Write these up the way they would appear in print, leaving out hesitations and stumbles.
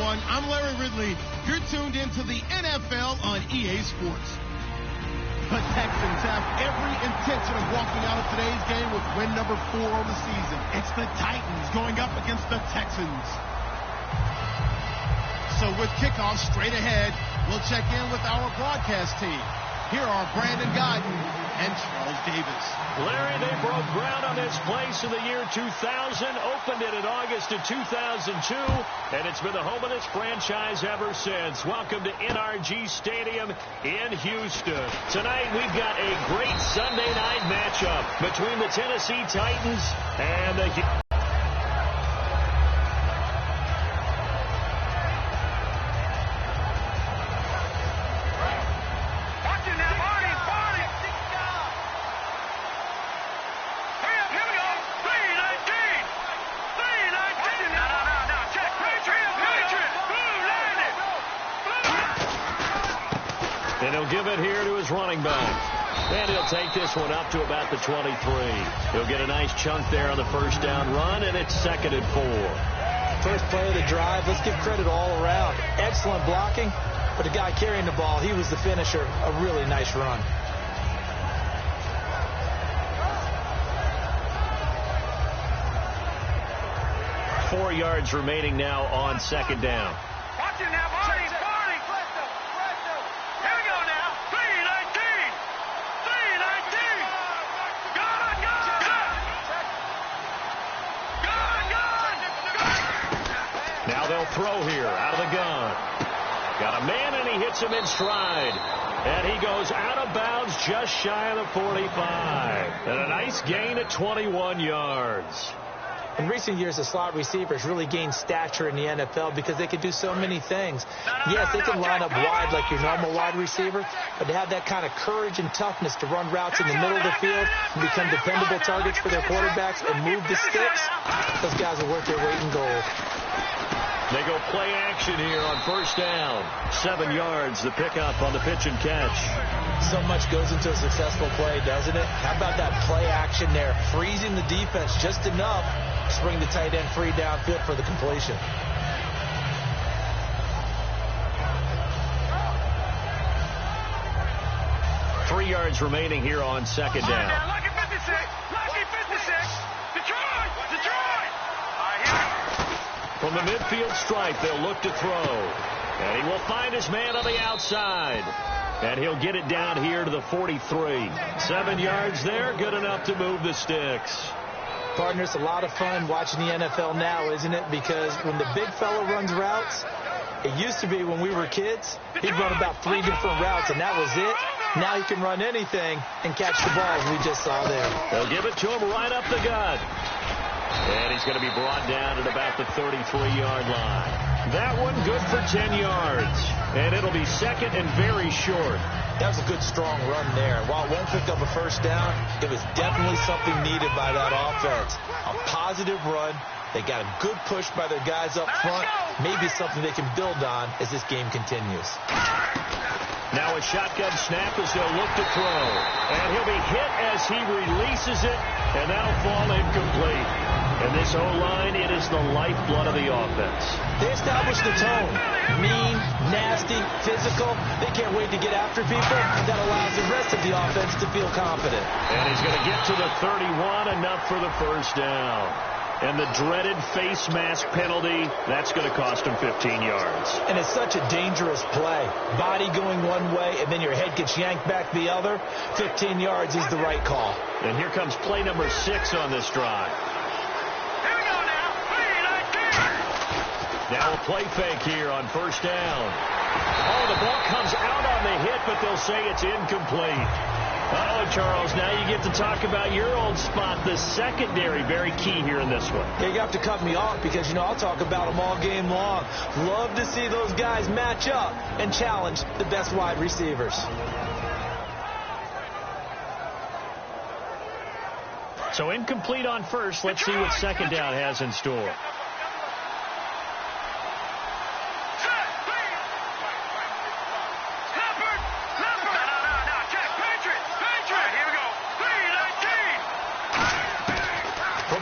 everyone. I'm Larry Ridley. You're tuned into the NFL on EA Sports. The Texans have every intention of walking out of today's game with win number 4 on the season. It's the Titans going up against the Texans. So with kickoff straight ahead, we'll check in with our broadcast team. Here are Brandon Guyton and Charles Davis. Larry, they broke ground on this place in the year 2000, opened it in August of 2002, and it's been the home of this franchise ever since. Welcome to NRG Stadium in Houston. Tonight, we've got a great Sunday night matchup between the Tennessee Titans and the And he'll give it here to his running back. And he'll take this one up to about the 23. He'll get a nice chunk there on the first down run, and it's 2nd and 4. First play of the drive, let's give credit all around. Excellent blocking, but the guy carrying the ball, he was the finisher. A really nice run. Four yards remaining now on 2nd down. Watch it now, Barney. Here we go now. 3-19. 3-19. Gun. Now they'll throw here out of the gun. Got a man, and he hits him in stride. And he goes out of bounds just shy of the 45. And a nice gain at 21 yards. In recent years, the slot receivers really gained stature in the NFL because they can do so many things. Yes, they can line up wide like your normal wide receiver, but they have that kind of courage and toughness to run routes in the middle of the field and become dependable targets for their quarterbacks and move the sticks. Those guys are worth their weight in gold. They go play action here on first down. 7 yards, the pickup on the pitch and catch. So much goes into a successful play, doesn't it? How about that play action there? Freezing the defense just enough to bring the tight end free downfield for the completion. Three yards remaining here on 2nd down. Lucky 56. Lucky 56. Detroit. From the midfield stripe, they'll look to throw. And he will find his man on the outside. And he'll get it down here to the 43. 7 yards there, good enough to move the sticks. Partner, it's a lot of fun watching the NFL now, isn't it? Because when the big fella runs routes, it used to be when we were kids, he'd run about 3 different routes, and that was it. Now he can run anything and catch the ball, as we just saw there. They'll give it to him right up the gut. And he's going to be brought down at about the 33-yard line. That one good for 10 yards. And it'll be 2nd and very short. That was a good, strong run there. While it won't pick up a first down, it was definitely something needed by that offense. A positive run. They got a good push by their guys up front. Maybe something they can build on as this game continues. Now a shotgun snap as they'll look to throw. And he'll be hit as he releases it. And that'll fall incomplete. And this O-line, it is the lifeblood of the offense. They established the tone. Mean, nasty, physical. They can't wait to get after people. That allows the rest of the offense to feel confident. And he's going to get to the 31, enough for the first down. And the dreaded face mask penalty, that's going to cost him 15 yards. And it's such a dangerous play. Body going one way, and then your head gets yanked back the other. 15 yards is the right call. And here comes play number 6 on this drive. Here we go now. 3-19. Now a play fake here on first down. Oh, the ball comes out on the hit, but they'll say it's incomplete. Oh, Charles, now you get to talk about your old spot, the secondary, very key here in this one. You have to cut me off because, you know, I'll talk about them all game long. Love to see those guys match up and challenge the best wide receivers. So incomplete on first. Let's see what 2nd down has in store.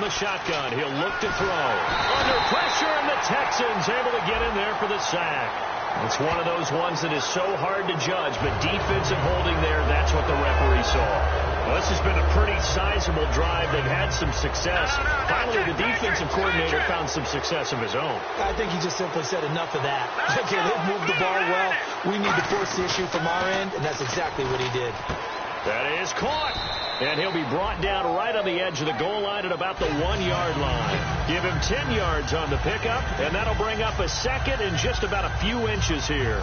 the shotgun. He'll look to throw. Under pressure, and the Texans able to get in there for the sack. It's one of those ones that is so hard to judge, but defensive holding there, that's what the referee saw. Well, this has been a pretty sizable drive. They've had some success. Finally, the defensive coordinator found some success of his own. I think he just simply said enough of that. Okay, they've moved the ball well. We need to force the issue from our end, and that's exactly what he did. That is caught. And he'll be brought down right on the edge of the goal line at about the 1-yard line. Give him 10 yards on the pickup, and that'll bring up a second and just about a few inches here.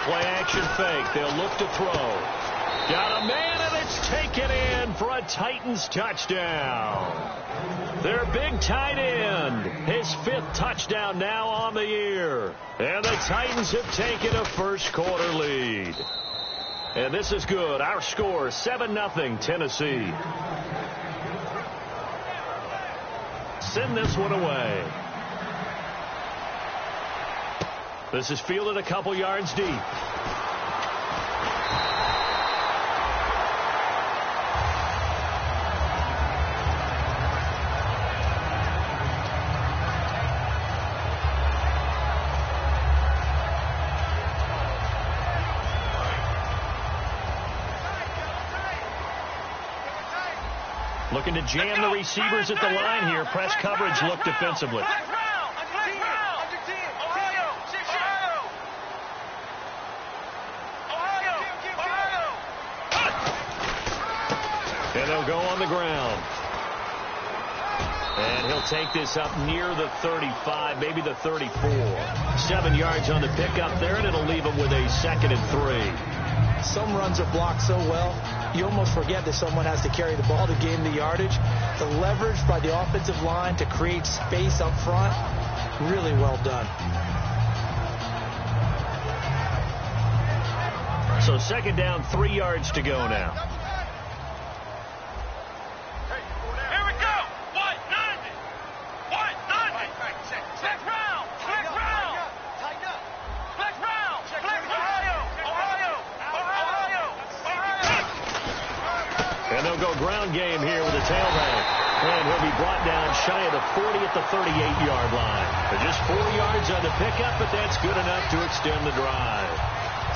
Play-action fake. They'll look to throw. Got a man, and it's taken in for a Titans touchdown. Their big tight end. His 5th touchdown now on the year. And the Titans have taken a first-quarter lead. And this is good. Our score, 7-0 Tennessee. Send this one away. This is fielded a couple yards deep. Looking to jam the receivers at the line here. Press coverage look defensively. And they'll go on the ground. And he'll take this up near the 35, maybe the 34. 7 yards on the pickup there, and it'll leave him with a 2nd and 3. Some runs are blocked so well, you almost forget that someone has to carry the ball to gain the yardage. The leverage by the offensive line to create space up front, really well done. So 2nd down, 3 yards to go now. And they'll go ground game here with a tailback. And he'll be brought down shy of the 40 at the 38-yard line. But just 4 yards on the pickup, but that's good enough to extend the drive.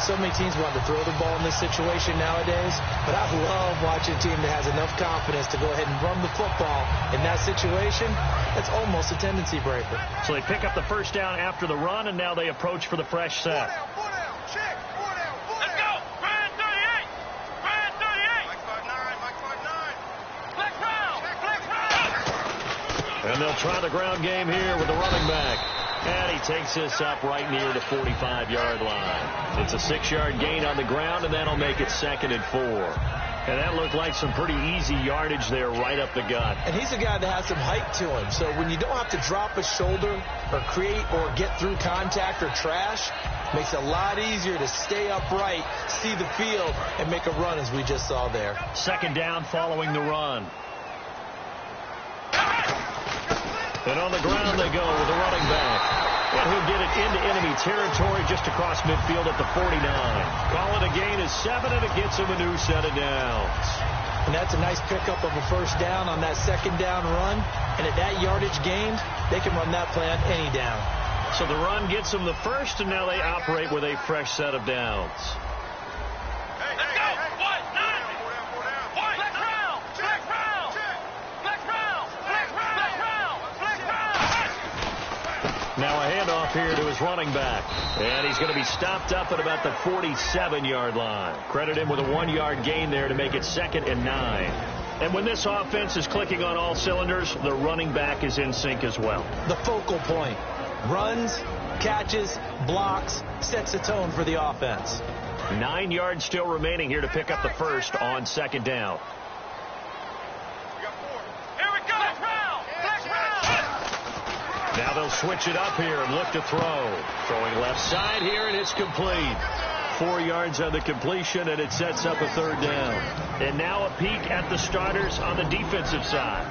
So many teams want to throw the ball in this situation nowadays, but I love watching a team that has enough confidence to go ahead and run the football in that situation. That's almost a tendency breaker. So they pick up the first down after the run, and now they approach for the fresh set. And they'll try the ground game here with the running back. And he takes this up right near the 45-yard line. It's a 6-yard gain on the ground, and that'll make it 2nd and 4. And that looked like some pretty easy yardage there right up the gut. And he's a guy that has some height to him. So when you don't have to drop a shoulder or create or get through contact or trash, makes it a lot easier to stay upright, see the field, and make a run as we just saw there. 2nd down following the run. And on the ground they go with the running back. And he'll get it into enemy territory just across midfield at the 49. Call it a gain of 7, and it gets him a new set of downs. And that's a nice pickup of a first down on that 2nd down run. And at that yardage gained, they can run that play on any down. So the run gets them the first, and now they operate with a fresh set of downs. Now a handoff here to his running back. And he's going to be stopped up at about the 47-yard line. Credit him with a 1-yard gain there to make it 2nd and 9. And when this offense is clicking on all cylinders, the running back is in sync as well. The focal point. Runs, catches, blocks, sets the tone for the offense. 9 yards still remaining here to pick up the first on 2nd down. Now they'll switch it up here and look to throw. Throwing left side here, and it's complete. 4 yards on the completion, and it sets up a 3rd down. And now a peek at the starters on the defensive side.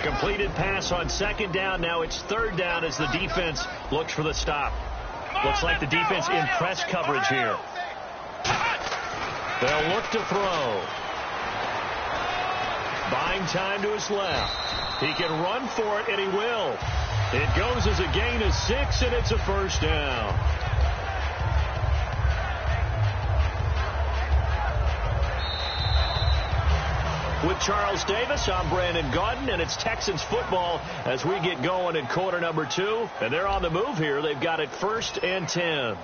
Completed pass on 2nd down. Now it's 3rd down as the defense looks for the stop. Looks like the defense in press coverage here. They'll look to throw. Buying time to his left. He can run for it, and he will. It goes as a gain of 6, and it's a 1st down. With Charles Davis, I'm Brandon Gaudin, and it's Texans football as we get going in quarter number 2. And they're on the move here. They've got it 1st and 10.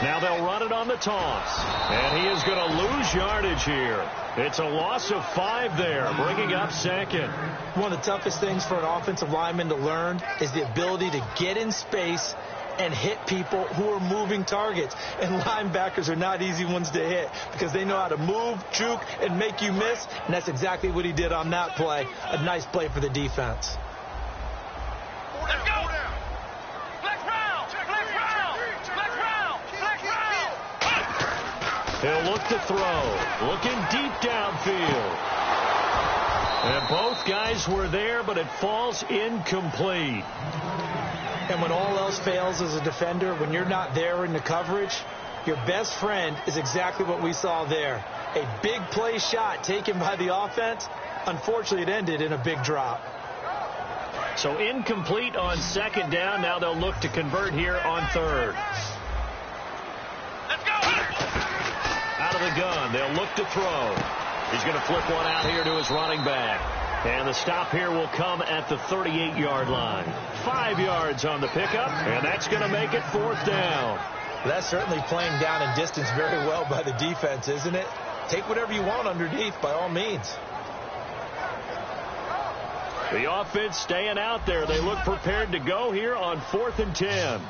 Now they'll run it on the toss. And he is going to lose yardage here. It's a loss of 5 there, bringing up 2nd. One of the toughest things for an offensive lineman to learn is the ability to get in space and hit people who are moving targets. And linebackers are not easy ones to hit because they know how to move, juke, and make you miss. And that's exactly what he did on that play. A nice play for the defense. Let's go. He'll look to throw. Looking deep downfield. And both guys were there, but it falls incomplete. And when all else fails as a defender, when you're not there in the coverage, your best friend is exactly what we saw there. A big play shot taken by the offense. Unfortunately, it ended in a big drop. So incomplete on 2nd down. Now they'll look to convert here on 3rd. Out of the gun, they'll look to throw. He's going to flip one out here to his running back. And the stop here will come at the 38-yard line. 5 yards on the pickup, and that's going to make it 4th down. That's certainly playing down in distance very well by the defense, isn't it? Take whatever you want underneath, by all means. The offense staying out there. They look prepared to go here on 4th and 10.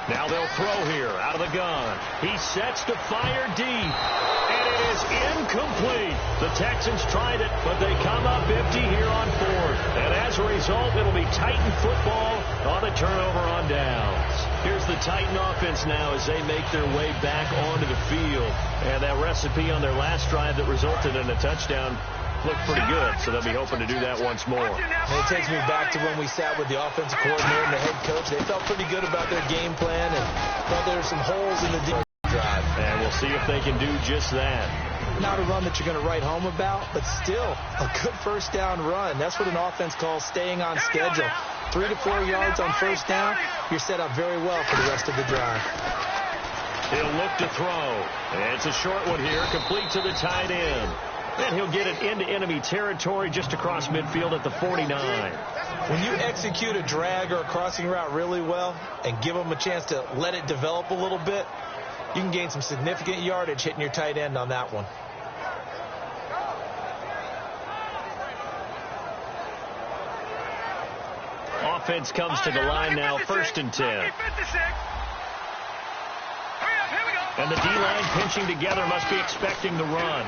Now they'll throw here out of the gun. He sets to fire deep. And it is incomplete. The Texans tried it, but they come up empty here on 4th. And as a result, it'll be Titan football on the turnover on downs. Here's the Titan offense now as they make their way back onto the field. And that recipe on their last drive that resulted in a touchdown looked pretty good, so they'll be hoping to do that once more. And it takes me back to when we sat with the offensive coordinator and the head coach. They felt pretty good about their game plan and thought there were some holes in the defense drive. And we'll see if they can do just that. Not a run that you're going to write home about, but still a good 1st down run. That's what an offense calls staying on schedule. 3 to 4 yards on 1st down, you're set up very well for the rest of the drive. He'll look to throw. And it's a short one here, complete to the tight end. And he'll get it into enemy territory just across midfield at the 49. When you execute a drag or a crossing route really well and give them a chance to let it develop a little bit, you can gain some significant yardage hitting your tight end on that one. Offense comes to the line now, 1st and 10. And the D-line pinching together must be expecting the run.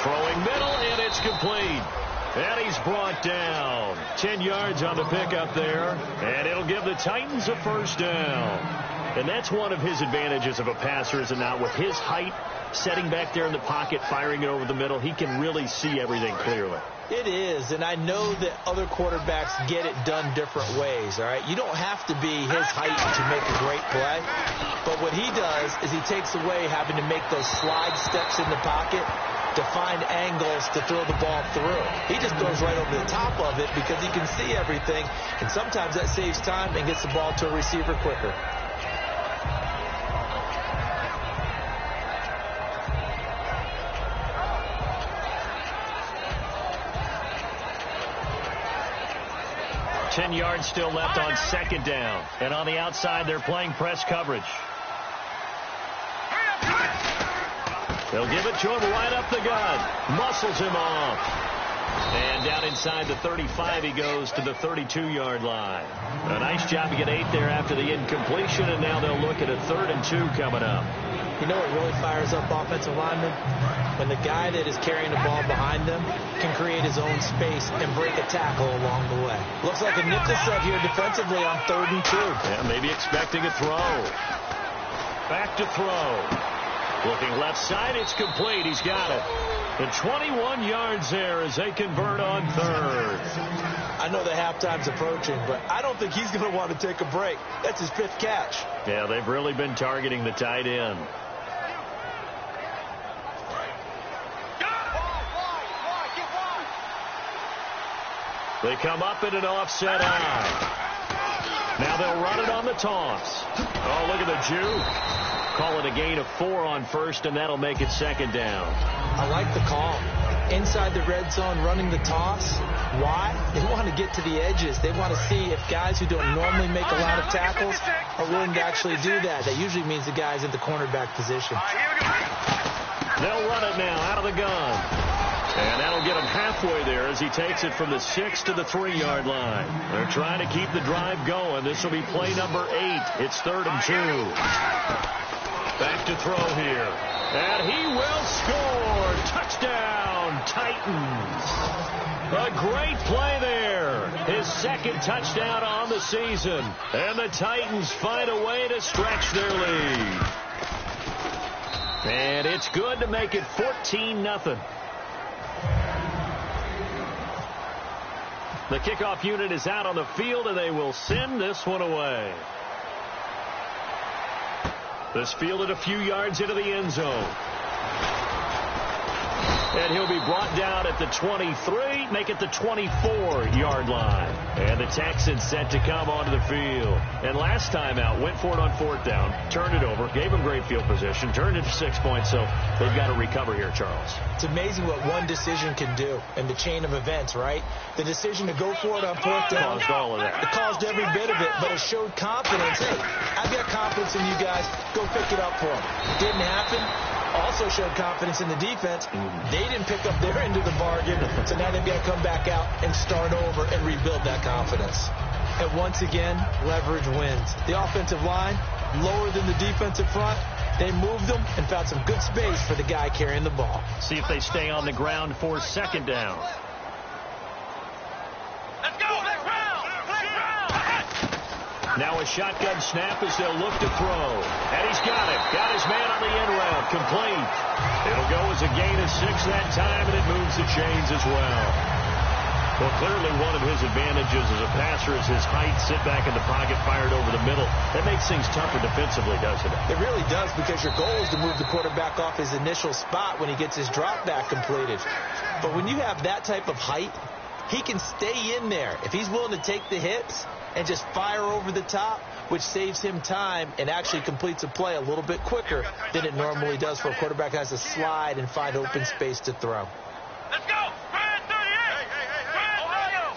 Throwing middle, and it's complete. And he's brought down. 10 yards on the pickup there. And it'll give the Titans a 1st down. And that's one of his advantages of a passer, is it not? With his height, setting back there in the pocket, firing it over the middle, he can really see everything clearly. It is, and I know that other quarterbacks get it done different ways, all right? You don't have to be his height to make a great play, but what he does is he takes away having to make those slide steps in the pocket to find angles to throw the ball through. He just throws right over the top of it because he can see everything, and sometimes that saves time and gets the ball to a receiver quicker. Yards still left on 2nd down. And on the outside, they're playing press coverage. They'll give it to him right up the gut. Muscles him off. And down inside the 35, he goes to the 32-yard line. A nice job to get 8 there after the incompletion, and now they'll look at a 3rd and 2 coming up. You know what really fires up offensive linemen? When the guy that is carrying the ball behind them can create his own space and break a tackle along the way. Looks like a nickel set here defensively on 3rd and 2. Yeah, maybe expecting a throw. Back to throw. Looking left side, it's complete. He's got it. And 21 yards there as they convert on 3rd. I know the halftime's approaching, but I don't think he's going to want to take a break. That's his 5th catch. Yeah, they've really been targeting the tight end. They come up in an offset eye. Now they'll run it on the toss. Oh, look at the juke. Call it a gain of 4 on 1st, and that'll make it 2nd down. I like the call. Inside the red zone, running the toss. Why? They want to get to the edges. They want to see if guys who don't normally make a lot of tackles are willing to actually do that. That usually means the guy's in the cornerback position. They'll run it now out of the gun. And that'll get him halfway there as he takes it from the 6 to the 3-yard line. They're trying to keep the drive going. This will be play number 8. It's 3rd and 2. Back to throw here. And he will score. Touchdown, Titans. A great play there. His 2nd touchdown on the season. And the Titans find a way to stretch their lead. And it's good to make it 14-0. The kickoff unit is out on the field, and they will send this one away. This fielded a few yards into the end zone. And he'll be brought down at the 23, make it the 24-yard line. And the Texans set to come onto the field. And last time out, went for it on 4th down, turned it over, gave them great field position, turned it to 6 points, so they've got to recover here, Charles. It's amazing what one decision can do in the chain of events, right? The decision to go for it on 4th down. Caused all of that. It caused every bit of it, but it showed confidence. Hey, I've got confidence in you guys. Go pick it up for them. Didn't happen. Also showed confidence in the defense. They didn't pick up their end of the bargain, so now they've got to come back out and start over and rebuild that confidence. And once again, leverage wins. The offensive line, lower than the defensive front, they moved them and found some good space for the guy carrying the ball. See if they stay on the ground for 2nd down. Let's go! Let's round! Now a shotgun snap as they'll look to throw. And he's got it. Got his man on the end route. Complete. It'll go as a gain of 6 that time, and it moves the chains as well. Well, clearly one of his advantages as a passer is his height. Sit back in the pocket, fired over the middle. That makes things tougher defensively, doesn't it? It really does, because your goal is to move the quarterback off his initial spot when he gets his drop back completed. But when you have that type of height, he can stay in there if he's willing to take the hits and just fire over the top, which saves him time and actually completes a play a little bit quicker than it normally does for a quarterback who has to slide and find open space to throw. Let's go! Brand 38! Brand Ohio!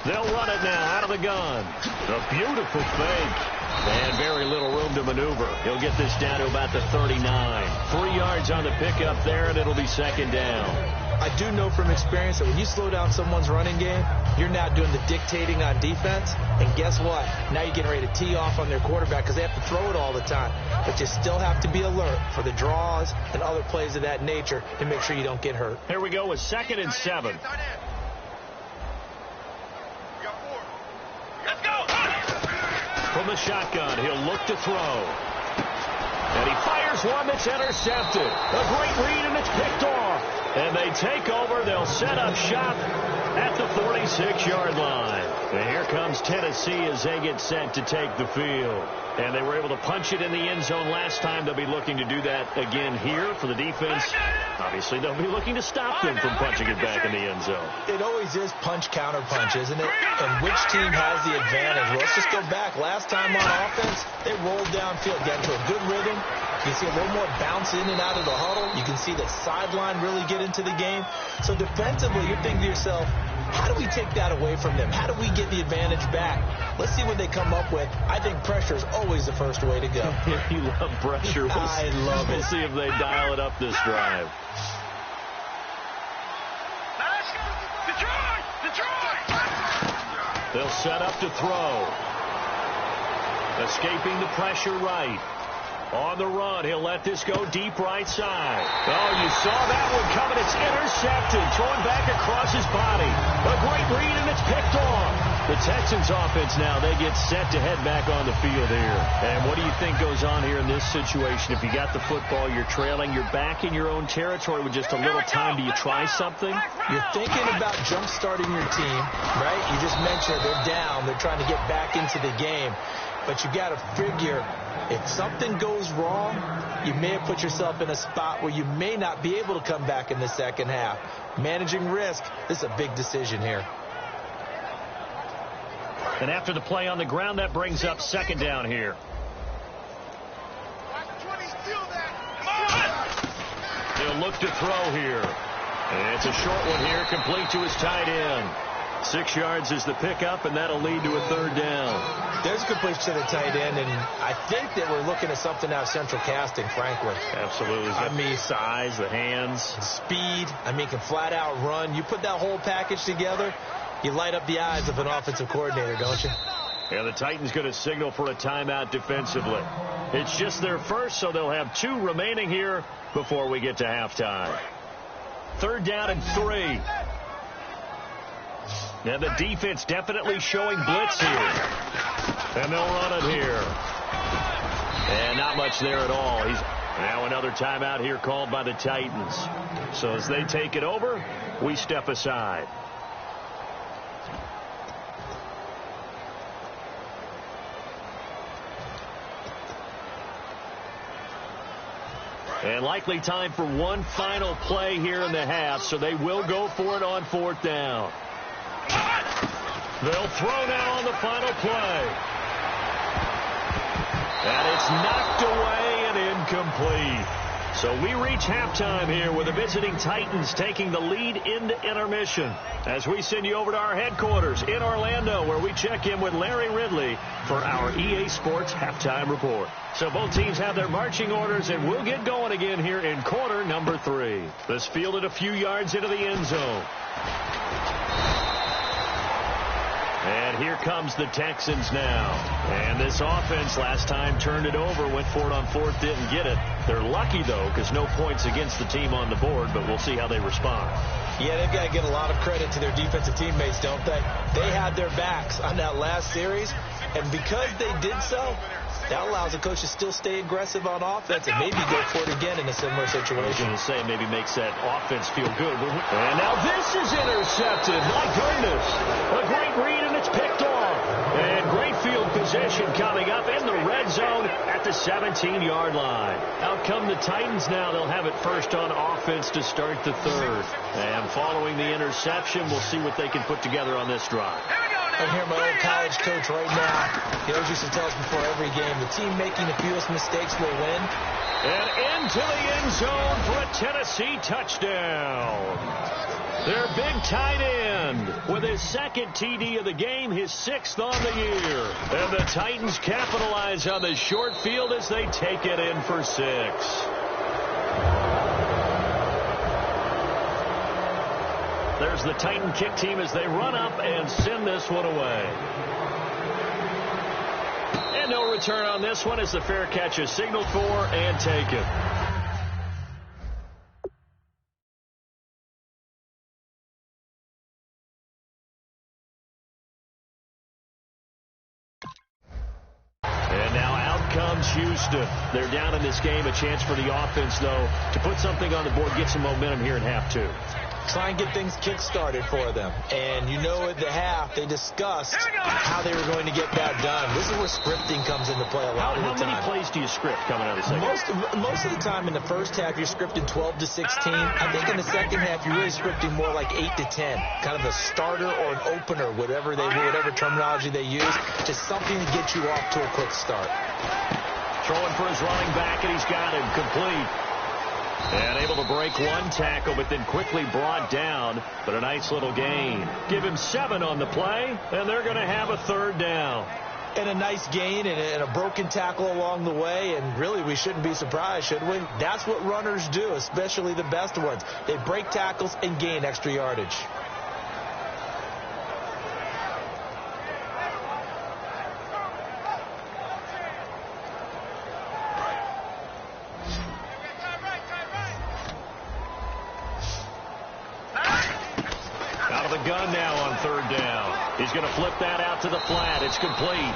They'll run it now out of the gun. A beautiful fake. And very little room to maneuver. He'll get this down to about the 39. 3 yards on the pickup there, and it'll be 2nd down. I do know from experience that when you slow down someone's running game, you're not doing the dictating on defense. And guess what? Now you're getting ready to tee off on their quarterback because they have to throw it all the time. But you still have to be alert for the draws and other plays of that nature to make sure you don't get hurt. Here we go with 2nd and 7. Let's go! From the shotgun, he'll look to throw. And he fires one that's intercepted. A great read, and it's picked off. And they take over. They'll set up shop at the 46-yard line. And here comes Tennessee as they get set to take the field. And they were able to punch it in the end zone last time. They'll be looking to do that again here for the defense. Obviously, they'll be looking to stop them from punching it back in the end zone. It always is punch-counter punch, isn't it? And which team has the advantage? Well, let's just go back. Last time on offense, they rolled downfield, got into a good rhythm. You can see a little more bounce in and out of the huddle. You can see the sideline really get into the game. So defensively, you're thinking to yourself, How do we take that away from them? How do we get the advantage back? Let's see what they come up with. I think pressure is always the first way to go. You love pressure. I love it. We'll see if they dial it up this drive. They'll set up to throw. Escaping the pressure right. On the run, he'll let this go deep right side. Oh, you saw that one coming. It's intercepted. Thrown back across his body. A great read, and it's picked off. The Texans offense now, they get set to head back on the field here. And what do you think goes on here in this situation? If you got the football, you're trailing, you're back in your own territory with just a little time. Do you try something? You're thinking about jump-starting your team, right? You just mentioned they're down. They're trying to get back into the game. But you got to figure, if something goes wrong, you may have put yourself in a spot where you may not be able to come back in the second half. Managing risk, this is a big decision here. And after the play on the ground, that brings up second down here. He'll look to throw here. And it's a short one here, complete to his tight end. 6 yards is the pickup, and that'll lead to a third down. There's a completion to the tight end, and I think that we're looking at something out of central casting, frankly. Absolutely. I mean, size, the hands. Speed. I mean, can flat out run. You put that whole package together, you light up the eyes of an offensive coordinator, don't you? Yeah, the Titans going to signal for a timeout defensively. It's just their first, so they'll have 2 remaining here before we get to halftime. Third down and 3. And the defense definitely showing blitz here. And they'll run it here. And not much there at all. Now another timeout here called by the Titans. So as they take it over, we step aside. And likely time for one final play here in the half, so they will go for it on fourth down. They'll throw now on the final play. And it's knocked away and incomplete. So we reach halftime here with the visiting Titans taking the lead into intermission. As we send you over to our headquarters in Orlando, where we check in with Larry Ridley for our EA Sports Halftime Report. So both teams have their marching orders, and we'll get going again here in quarter number 3. This fielded a few yards into the end zone. And here comes the Texans now. And this offense last time turned it over, went for it on fourth, didn't get it. They're lucky, though, because no points against the team on the board, but we'll see how they respond. Yeah, they've got to give a lot of credit to their defensive teammates, don't they? They had their backs on that last series, and because they did so, that allows the coach to still stay aggressive on offense and maybe go for it again in a similar situation. I was going to say maybe makes that offense feel good. And now this is intercepted. My goodness. A great read, and it's picked off. And great field position coming up in the red zone at the 17-yard line. Out come the Titans now. They'll have it first on offense to start the third. And following the interception, we'll see what they can put together on this drive. I hear my old college coach right now. He always used to tell us before every game, the team making the fewest mistakes will win. And into the end zone for a Tennessee touchdown. Their big tight end with his second TD of the game, his 6th on the year. And the Titans capitalize on the short field as they take it in for 6. There's the Titan kick team as they run up and send this one away. And no return on this one as the fair catch is signaled for and taken. And now out comes Houston. They're down in this game. A chance for the offense, though, to put something on the board, get some momentum here in half 2. Try and get things kick-started for them. And you know at the half, they discussed how they were going to get that done. This is where scripting comes into play a lot of the time. How many plays do you script coming out of the second? Most of the time in the first half, you're scripting 12 to 16. I think in the second half, you're really scripting more like 8 to 10. Kind of a starter or an opener, whatever terminology they use. Just something to get you off to a quick start. Throwing for his running back, and he's got him complete. And able to break one tackle, but then quickly brought down. But a nice little gain. Give him 7 on the play, and they're going to have a 3rd down. And a nice gain and a broken tackle along the way. And really, we shouldn't be surprised, should we? That's what runners do, especially the best ones. They break tackles and gain extra yardage. Gun now on 3rd down. He's going to flip that out to the flat. It's complete.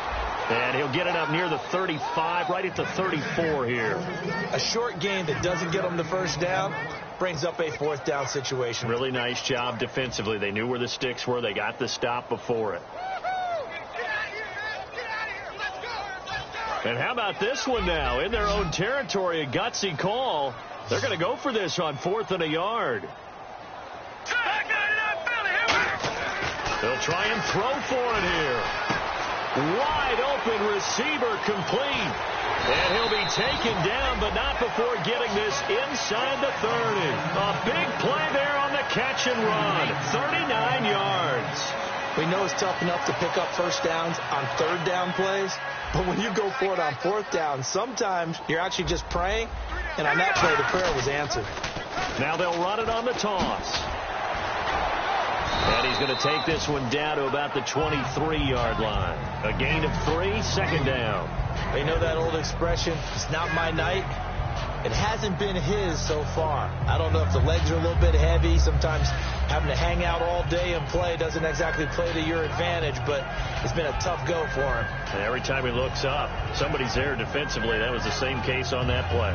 And he'll get it up near the 35, right at the 34 here. A short gain that doesn't get him the 1st down brings up a 4th down situation. Really nice job defensively. They knew where the sticks were. They got the stop before it. And how about this one now? In their own territory, a gutsy call. They're going to go for this on 4th and a yard. They'll try and throw for it here. Wide open receiver complete. And he'll be taken down, but not before getting this inside the 30. A big play there on the catch and run. 39 yards. We know it's tough enough to pick up 1st downs on 3rd down plays, but when you go for it on 4th down, sometimes you're actually just praying, and on that play, the prayer was answered. Now they'll run it on the toss. And he's going to take this one down to about the 23-yard line. A gain of 3, 2nd down. They know that old expression, it's not my night. It hasn't been his so far. I don't know if the legs are a little bit heavy. Sometimes having to hang out all day and play doesn't exactly play to your advantage, but it's been a tough go for him. And every time he looks up, somebody's there defensively. That was the same case on that play.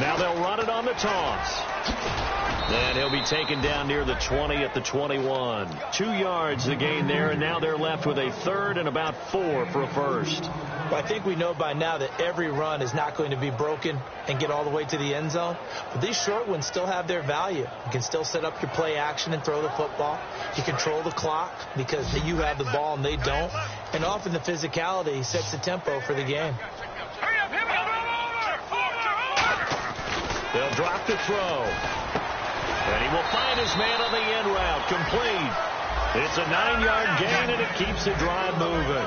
Now they'll run it on the toss. And he'll be taken down near the 20 at the 21. 2 yards the gain there, and now they're left with a 3rd and about 4 for a 1st. Well, I think we know by now that every run is not going to be broken and get all the way to the end zone. But these short ones still have their value. You can still set up your play action and throw the football. You control the clock because you have the ball and they don't. And often the physicality sets the tempo for the game. They'll drop the throw. And he will find his man on the end route. Complete. It's a 9-yard gain, and it keeps the drive moving.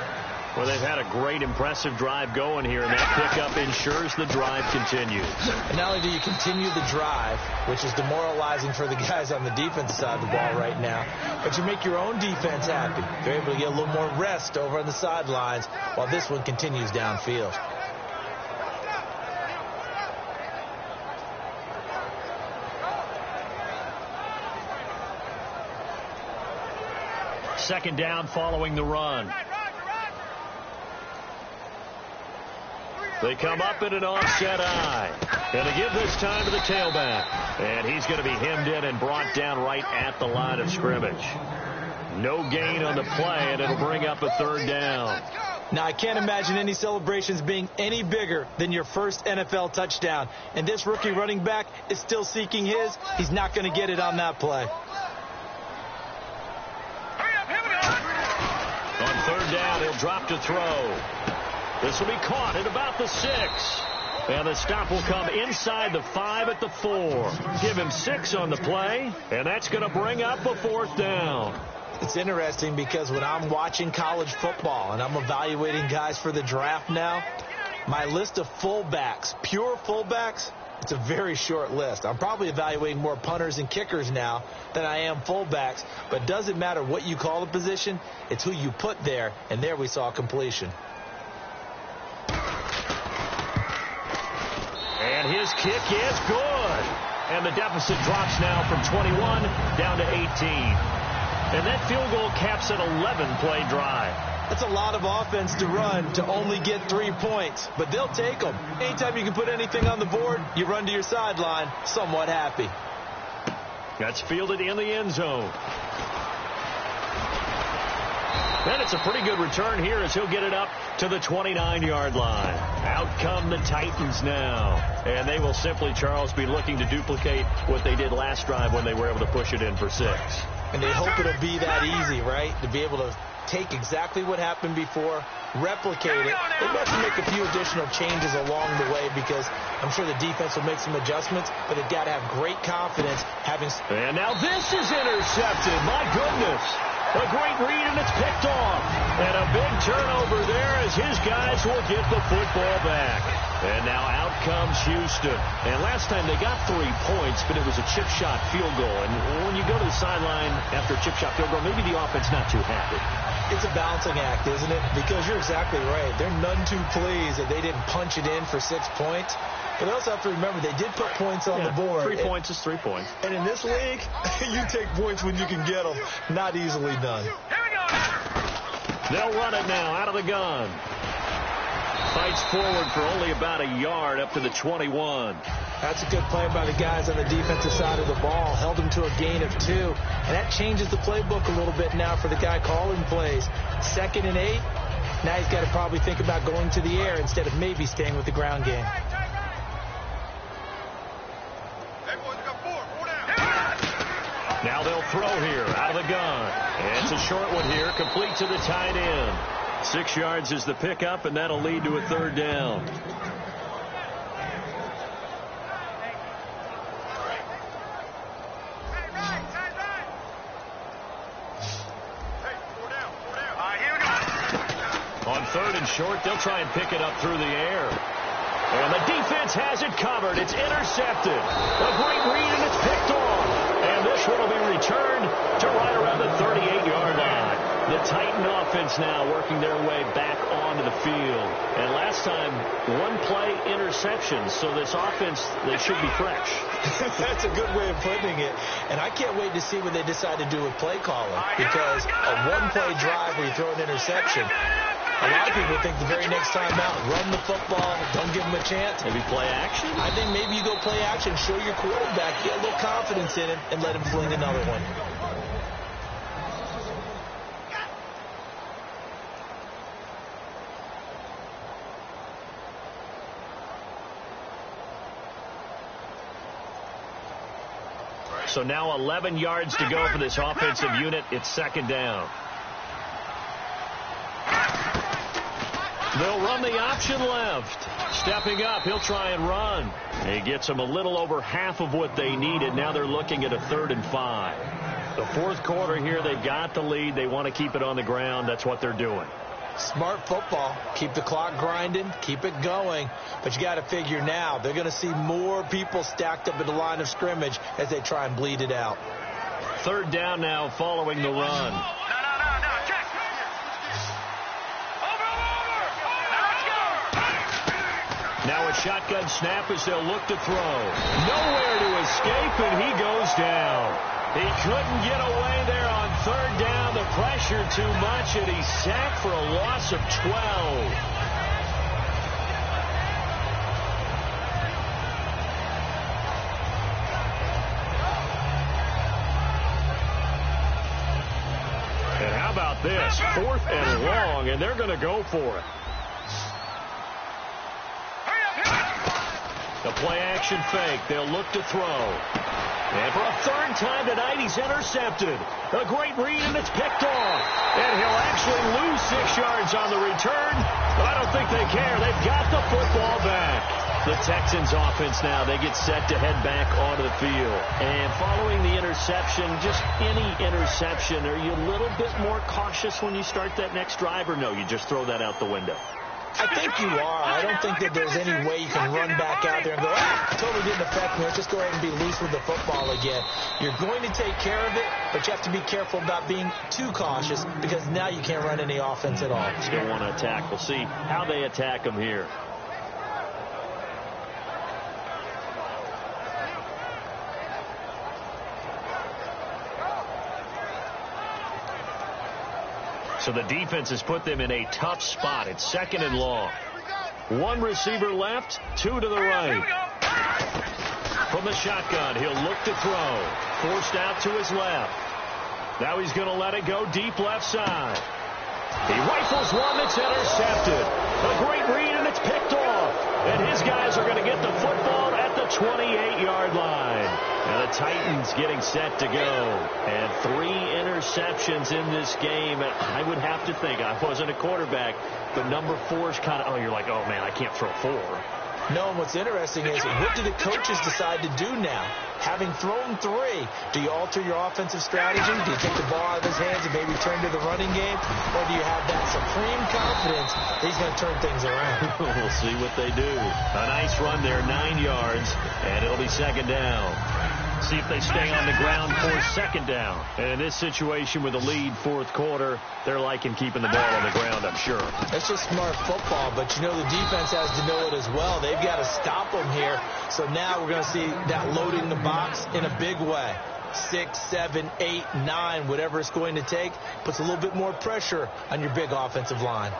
Well, they've had a great, impressive drive going here, and that pickup ensures the drive continues. And not only do you continue the drive, which is demoralizing for the guys on the defensive side of the ball right now, but you make your own defense happy. You're able to get a little more rest over on the sidelines while this one continues downfield. Second down following the run. They come up in an offset eye. Going to give this time to the tailback. And he's going to be hemmed in and brought down right at the line of scrimmage. No gain on the play, and it'll bring up a 3rd down. Now, I can't imagine any celebrations being any bigger than your first NFL touchdown. And this rookie running back is still seeking his. He's not going to get it on that play. On 3rd down, he'll drop to throw. This will be caught at about the 6. And the stop will come inside the 5 at the 4. Give him 6 on the play, and that's going to bring up a 4th down. It's interesting because when I'm watching college football and I'm evaluating guys for the draft now, my list of fullbacks, pure fullbacks, it's a very short list. I'm probably evaluating more punters and kickers now than I am fullbacks, but it doesn't matter what you call the position, it's who you put there, and there we saw completion. And his kick is good. And the deficit drops now from 21 down to 18. And that field goal caps an 11-play drive. That's a lot of offense to run to only get 3 points, but they'll take them. Anytime you can put anything on the board, you run to your sideline somewhat happy. That's fielded in the end zone. And it's a pretty good return here as he'll get it up to the 29-yard line. Out come the Titans now. And they will simply, Charles, be looking to duplicate what they did last drive when they were able to push it in for 6. And they hope it'll be that easy, right? To be able to take exactly what happened before, replicate it. They have to make a few additional changes along the way because I'm sure the defense will make some adjustments, but they've got to have great confidence having... And now this is intercepted. My goodness. A great read, and it's picked off. And a big turnover there as his guys will get the football back. And now out comes Houston. And last time they got 3 points, but it was a chip shot field goal. And when you go to the sideline after a chip shot field goal, maybe the offense not too happy. It's a balancing act, isn't it? Because you're exactly right. They're none too pleased that they didn't punch it in for 6 points. But they also have to remember they did put points on the board. 3 points is 3 points. And in this league, you take points when you can get them. Not easily done. They'll run it now out of the gun. Fights forward for only about a yard up to the 21. That's a good play by the guys on the defensive side of the ball. Held them to a gain of 2. And that changes the playbook a little bit now for the guy calling plays. 2nd and 8. Now he's got to probably think about going to the air instead of maybe staying with the ground game. Now they'll throw here out of the gun. And it's a short one here, complete to the tight end. 6 yards is the pickup, and that'll lead to a 3rd down. On 3rd and short, they'll try and pick it up through the air. And the defense has it covered. It's intercepted. A great read, and it's picked off. And this one will be returned to right around the 38-yard line. The Titan offense now working their way back onto the field. And last time, 1 play interception. So this offense, they should be fresh. That's a good way of putting it. And I can't wait to see what they decide to do with play calling. Because a 1-play drive where you throw an interception, a lot of people think the very next time out, run the football, don't give them a chance. Maybe play action? I think maybe you go play action, show your quarterback, get a little confidence in him, and let him fling another one. So now 11 yards to go for this offensive unit. It's 2nd down. They'll run the option left. Stepping up, he'll try and run. He gets them a little over half of what they needed. Now they're looking at a 3rd and 5. The 4th quarter here, they've got the lead. They want to keep it on the ground. That's what they're doing. Smart football. Keep the clock grinding. Keep it going. But you got to figure now, they're going to see more people stacked up at the line of scrimmage as they try and bleed it out. 3rd down now following the run. Now a shotgun snap as they'll look to throw. Nowhere to escape, and he goes down. He couldn't get away there on 3rd down. The pressure too much, and he's sacked for a loss of 12. And how about this? 4th and long, and they're going to go for it. The play-action fake. They'll look to throw. And for a 3rd time tonight, he's intercepted. A great read, and it's picked off. And he'll actually lose 6 yards on the return, but I don't think they care. They've got the football back. The Texans offense now, they get set to head back onto the field. And following the interception, just any interception, are you a little bit more cautious when you start that next drive, or no, you just throw that out the window? I think you are. I don't think that there's any way you can run back out there and go, totally didn't affect me. Let's just go ahead and be loose with the football again. You're going to take care of it, but you have to be careful about being too cautious because now you can't run any offense at all. Still want to attack. We'll see how they attack them here. So the defense has put them in a tough spot. It's 2nd and long. 1 receiver left, 2 to the right. From the shotgun, he'll look to throw. Forced out to his left. Now he's going to let it go deep left side. He rifles one that's intercepted. A great read, and it's picked off. And his guys are going to get the football at the 28-yard line. And the Titans getting set to go. And 3 interceptions in this game. And I would have to think, I wasn't a quarterback, but number 4 is kind of, you're like, oh, man, I can't throw 4. No, and what's interesting is, what do the coaches decide to do now? Having thrown 3, do you alter your offensive strategy? Do you take the ball out of his hands and maybe turn to the running game? Or do you have that supreme confidence that he's going to turn things around? We'll see what they do. A nice run there, 9 yards, and it'll be second down. See if they stay on the ground for second down. And in this situation with a lead fourth quarter, they're liking keeping the ball on the ground, I'm sure. That's just smart football, but you know the defense has to know it as well. They've got to stop them here. So now we're going to see that loading the box in a big way. 6, 7, 8, 9, whatever it's going to take, puts a little bit more pressure on your big offensive line.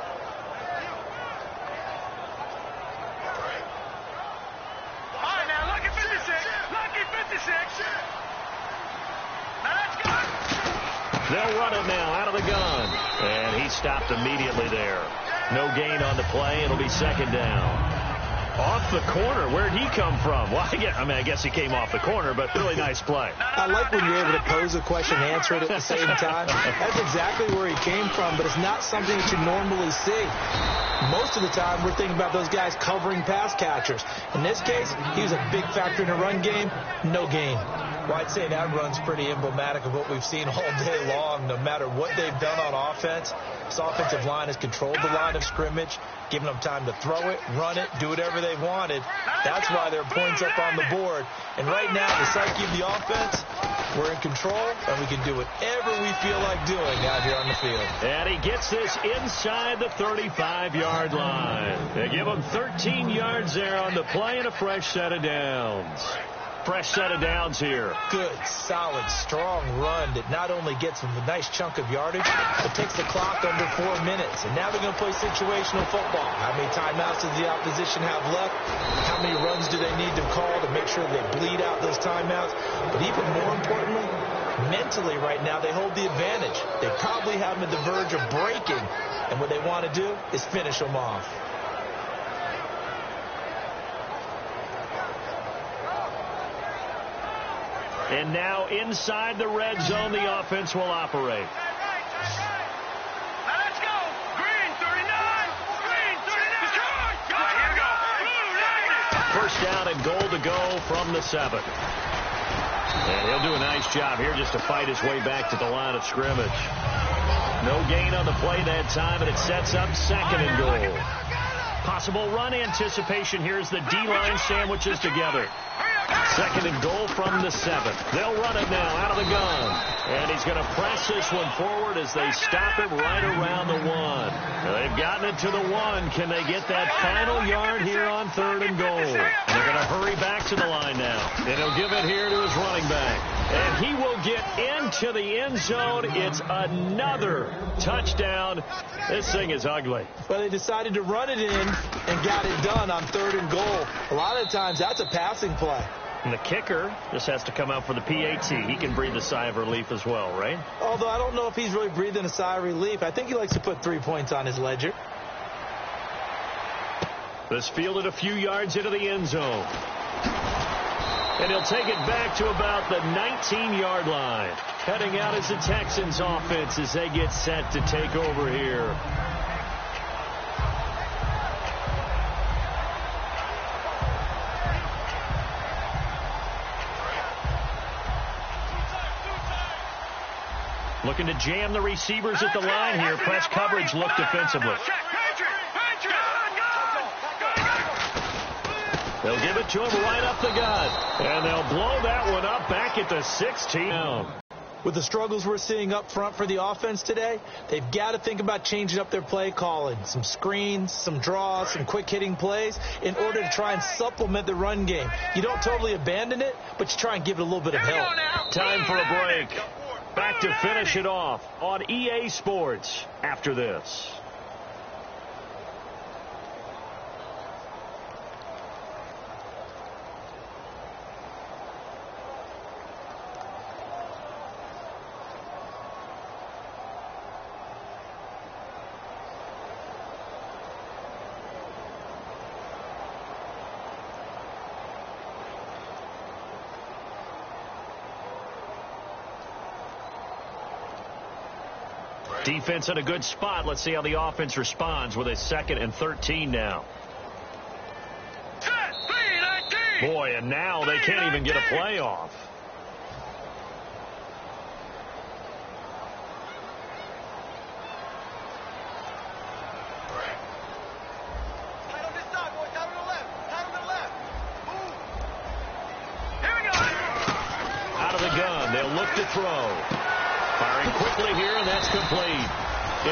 They'll run it now out of the gun. And he stopped immediately there. No gain on the play. It'll be second down. Off the corner. Where'd he come from? Well, I guess he came off the corner, but really nice play. I like when you're able to pose a question and answer it at the same time. That's exactly where he came from, but it's not something that you normally see. Most of the time, we're thinking about those guys covering pass catchers. In this case, he was a big factor in the run game. No gain. Well, I'd say that run's pretty emblematic of what we've seen all day long. No matter what they've done on offense, this offensive line has controlled the line of scrimmage, giving them time to throw it, run it, do whatever they've wanted. That's why there are points up on the board. And right now, the psyche of the offense, we're in control, and we can do whatever we feel like doing out here on the field. And he gets this inside the 35-yard line. They give him 13 yards there on the play and a fresh set of downs. Fresh set of downs here. Good, solid, strong run that not only gets them a nice chunk of yardage, but takes the clock under 4 minutes. And now they're going to play situational football. How many timeouts does the opposition have left? How many runs do they need to call to make sure they bleed out those timeouts? But even more importantly, mentally right now, they hold the advantage. They probably have them at the verge of breaking. And what they want to do is finish them off. And now inside the red zone, the offense will operate. Let's go. Green 39. Green 39. Here we go. First down and goal to go from the 7. And he'll do a nice job here just to fight his way back to the line of scrimmage. No gain on the play that time, and it sets up second and goal. Possible run anticipation here as the D-line sandwiches together. Second and goal from the 7. They'll run it now out of the gun. And he's going to press this one forward as they stop him right around the 1. Now they've gotten it to the 1. Can they get that final yard here on third and goal? And they're going to hurry back to the line now. And he'll give it here to his running back. And he will get into the end zone. It's another touchdown. This thing is ugly. Well, they decided to run it in and got it done on third and goal. A lot of times, that's a passing play. And the kicker just has to come out for the PAT. He can breathe a sigh of relief as well, right? Although I don't know if he's really breathing a sigh of relief. I think he likes to put 3 points on his ledger. This fielded a few yards into the end zone. And he'll take it back to about the 19-yard line. Heading out as the Texans offense as they get set to take over here. Looking to jam the receivers at the line here. Press coverage look defensively. They'll give it to him right up the gut. And they'll blow that one up back at the 16. With the struggles we're seeing up front for the offense today, they've got to think about changing up their play calling. Some screens, some draws, some quick-hitting plays in order to try and supplement the run game. You don't totally abandon it, but you try and give it a little bit of help. Time for a break. Back to finish it off on EA Sports after this. Defense in a good spot. Let's see how the offense responds with a 2nd and 13 now. Boy, and now they can't even get a play off. Out of the gun, they'll look to throw. Firing quickly here, and that's complete.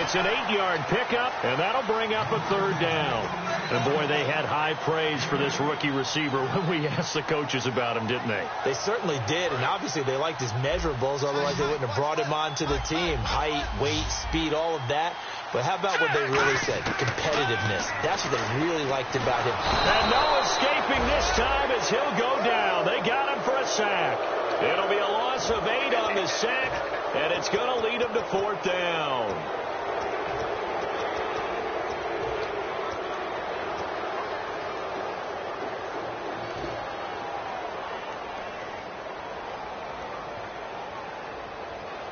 It's an 8-yard pickup, and that'll bring up a 3rd down. And, boy, they had high praise for this rookie receiver when we asked the coaches about him, didn't they? They certainly did, and obviously they liked his measurables, otherwise they wouldn't have brought him onto the team. Height, weight, speed, all of that. But how about what they really said? Competitiveness. That's what they really liked about him. And no escaping this time as he'll go down. They got him for a sack. It'll be a loss of 8 on the sack, and it's going to lead him to 4th down.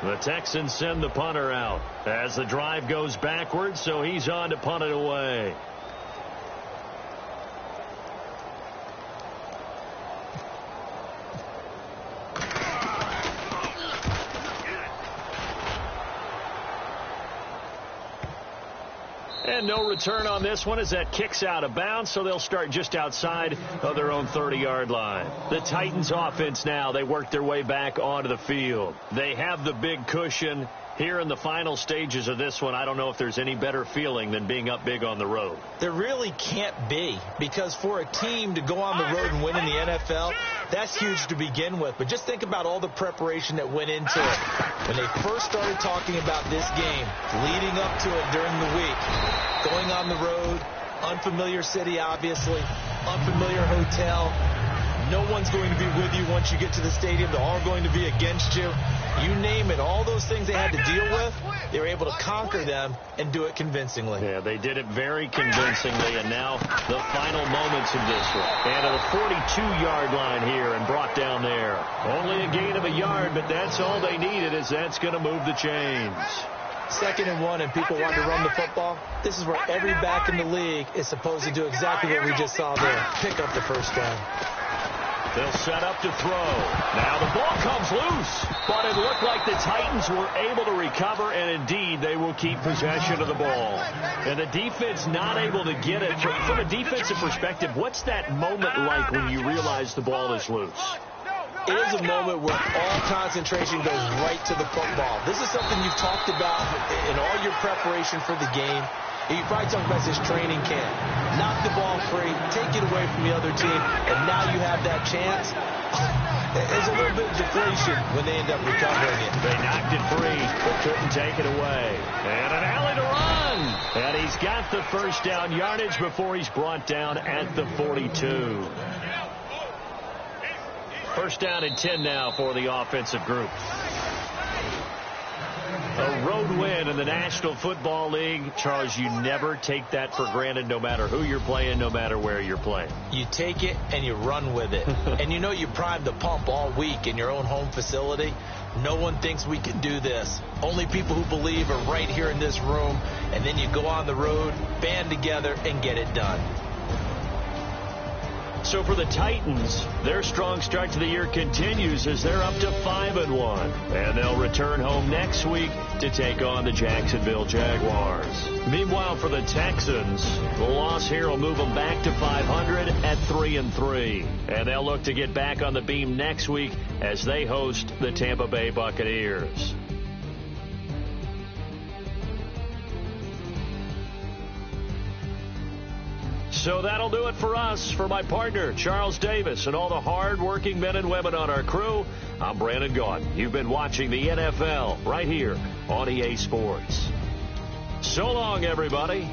The Texans send the punter out as the drive goes backwards, so he's on to punt it away. And no return on this one as that kicks out of bounds, so they'll start just outside of their own 30-yard line. The Titans offense now, they work their way back onto the field. They have the big cushion. Here in the final stages of this one, I don't know if there's any better feeling than being up big on the road. There really can't be, because for a team to go on the road and win in the NFL, that's huge to begin with. But just think about all the preparation that went into it. When they first started talking about this game, leading up to it during the week, going on the road, unfamiliar city, obviously, unfamiliar hotel. No one's going to be with you once you get to the stadium. They're all going to be against you. You name it, all those things they had to deal with, they were able to conquer them and do it convincingly. Yeah, they did it very convincingly, and now the final moments of this one. And to the 42-yard line here and brought down there. Only a gain of a yard, but that's all they needed, as that's going to move the chains. 2nd and 1, and people want to run the football. This is where every back in the league is supposed to do exactly what we just saw there. Pick up the 1st down. They'll set up to throw. Now the ball comes loose, but it looked like the Titans were able to recover, and indeed they will keep possession of the ball. And the defense not able to get it. From a defensive perspective, what's that moment like when you realize the ball is loose? It is a moment where all concentration goes right to the football. This is something you've talked about in all your preparation for the game. You probably talked about this training camp. Knock the ball free, take it away from the other team, and now you have that chance. There's a little bit of deflation when they end up recovering it. They knocked it free, but couldn't take it away. And an alley to run. And he's got the 1st down yardage before he's brought down at the 42. 1st down and 10 now for the offensive group. A road win in the National Football League. Charles, you never take that for granted, no matter who you're playing, no matter where you're playing. You take it and you run with it. And you know you primed the pump all week in your own home facility. No one thinks we can do this. Only people who believe are right here in this room. And then you go on the road, band together, and get it done. So for the Titans, their strong start to the year continues as they're up to 5-1. And they'll return home next week to take on the Jacksonville Jaguars. Meanwhile, for the Texans, the loss here will move them back to 500 at 3-3. And they'll look to get back on the beam next week as they host the Tampa Bay Buccaneers. So that'll do it for us. For my partner, Charles Davis, and all the hard-working men and women on our crew, I'm Brandon Gaudin. You've been watching the NFL right here on EA Sports. So long, everybody.